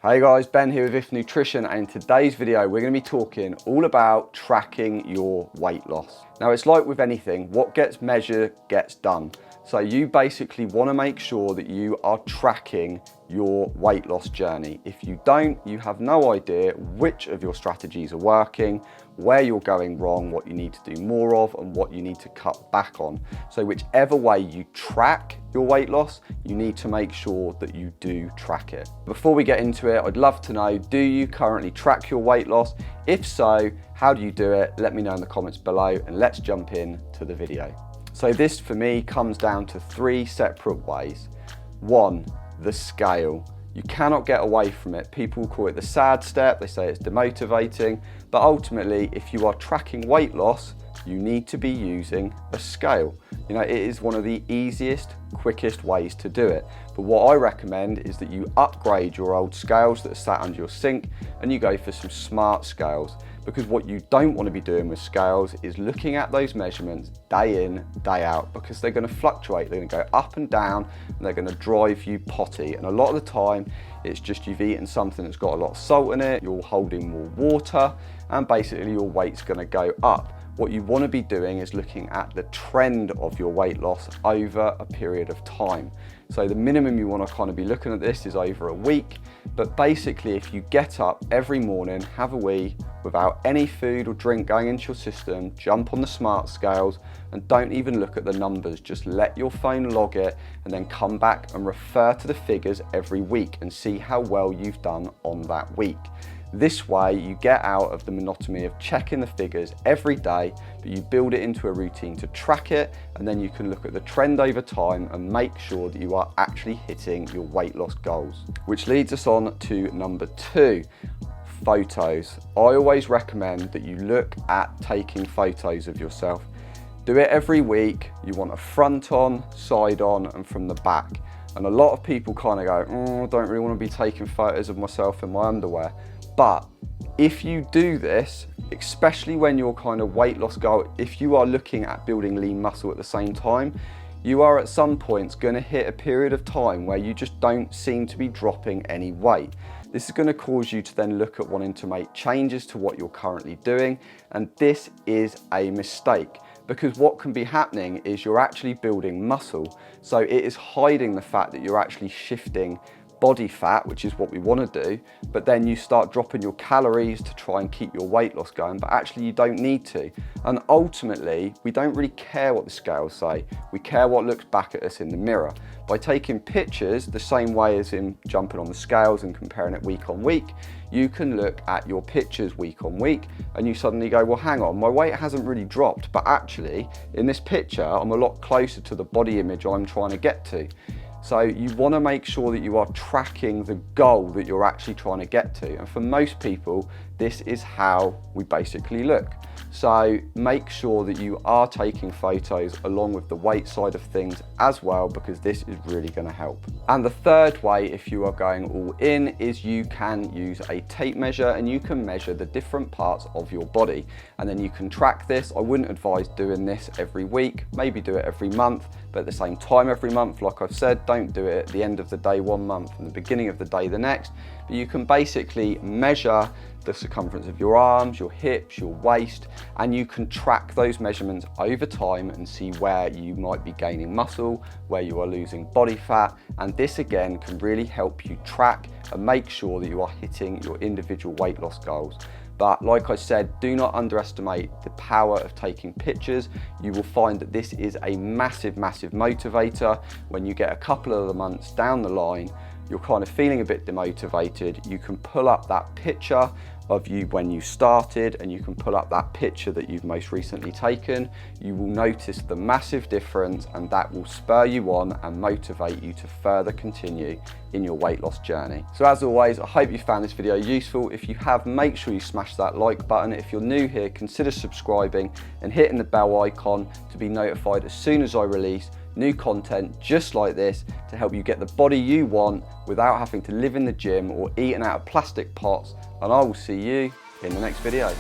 Hey guys, Ben here with If Nutrition, and in today's video we're going to be talking all about tracking your weight loss. Now it's like with anything, what gets measured gets done. So you basically want to make sure that you are tracking your weight loss journey. If you don't, you have no idea which of your strategies are working, where you're going wrong, what you need to do more of, and what you need to cut back on. So whichever way you track your weight loss, you need to make sure that you do track it. Before we get into it, I'd love to know, do you currently track your weight loss? If so, how do you do it? Let me know in the comments below, and let's jump in to the video. So this for me comes down to three separate ways. One, the scale. You cannot get away from it. People call it the sad step, they say it's demotivating, but ultimately if you are tracking weight loss, you need to be using a scale. You know, it is one of the easiest, quickest ways to do it. But what I recommend is that you upgrade your old scales that are sat under your sink and you go for some smart scales. Because what you don't want to be doing with scales is looking at those measurements day in, day out, because they're going to fluctuate, they're going to go up and down, and they're going to drive you potty. And a lot of the time, it's just you've eaten something that's got a lot of salt in it, you're holding more water, and basically your weight's going to go up. What you want to be doing is looking at the trend of your weight loss over a period of time. So the minimum you want to kind of be looking at this is over a week, but basically if you get up every morning, have a wee, without any food or drink going into your system, jump on the smart scales and don't even look at the numbers, just let your phone log it and then come back and refer to the figures every week and see how well you've done on that week. This way you get out of the monotony of checking the figures every day, but you build it into a routine to track it, and then you can look at the trend over time and make sure that you are actually hitting your weight loss goals. Which leads us on to number two, photos. I always recommend that you look at taking photos of yourself. Do it every week. You want a front on, side on, and from the back. And a lot of people kind of go, I don't really want to be taking photos of myself in my underwear. But if you do this, especially when your kind of weight loss goal, if you are looking at building lean muscle at the same time, you are at some points going to hit a period of time where you just don't seem to be dropping any weight. This is going to cause you to then look at wanting to make changes to what you're currently doing, and this is a mistake. Because what can be happening is you're actually building muscle, so it is hiding the fact that you're actually shifting body fat, which is what we want to do, but then you start dropping your calories to try and keep your weight loss going, but actually you don't need to. And ultimately, we don't really care what the scales say, we care what looks back at us in the mirror. By taking pictures, the same way as in jumping on the scales and comparing it week on week, you can look at your pictures week on week and you suddenly go, well, hang on, my weight hasn't really dropped, but actually in this picture, I'm a lot closer to the body image I'm trying to get to. So you want to make sure that you are tracking the goal that you're actually trying to get to. And for most people, this is how we basically look. So make sure that you are taking photos along with the weight side of things as well, because this is really going to help. And the third way, if you are going all in, is you can use a tape measure and you can measure the different parts of your body. And then you can track this. I wouldn't advise doing this every week, maybe do it every month, but at the same time every month. Like I've said, don't do it at the end of the day one month and the beginning of the day the next. But you can basically measure the circumference of your arms, your hips, your waist, and you can track those measurements over time and see where you might be gaining muscle, where you are losing body fat, and this again can really help you track and make sure that you are hitting your individual weight loss goals. But like I said, do not underestimate the power of taking pictures. You will find that this is a massive, massive motivator. When you get a couple of the months down the line, you're kind of feeling a bit demotivated, you can pull up that picture of you when you started and you can pull up that picture that you've most recently taken. You will notice the massive difference, and that will spur you on and motivate you to further continue in your weight loss journey. So as always, I hope you found this video useful. If you have, make sure you smash that like button. If you're new here, consider subscribing and hitting the bell icon to be notified as soon as I release new content just like this, to help you get the body you want without having to live in the gym or eating out of plastic pots. And I will see you in the next video.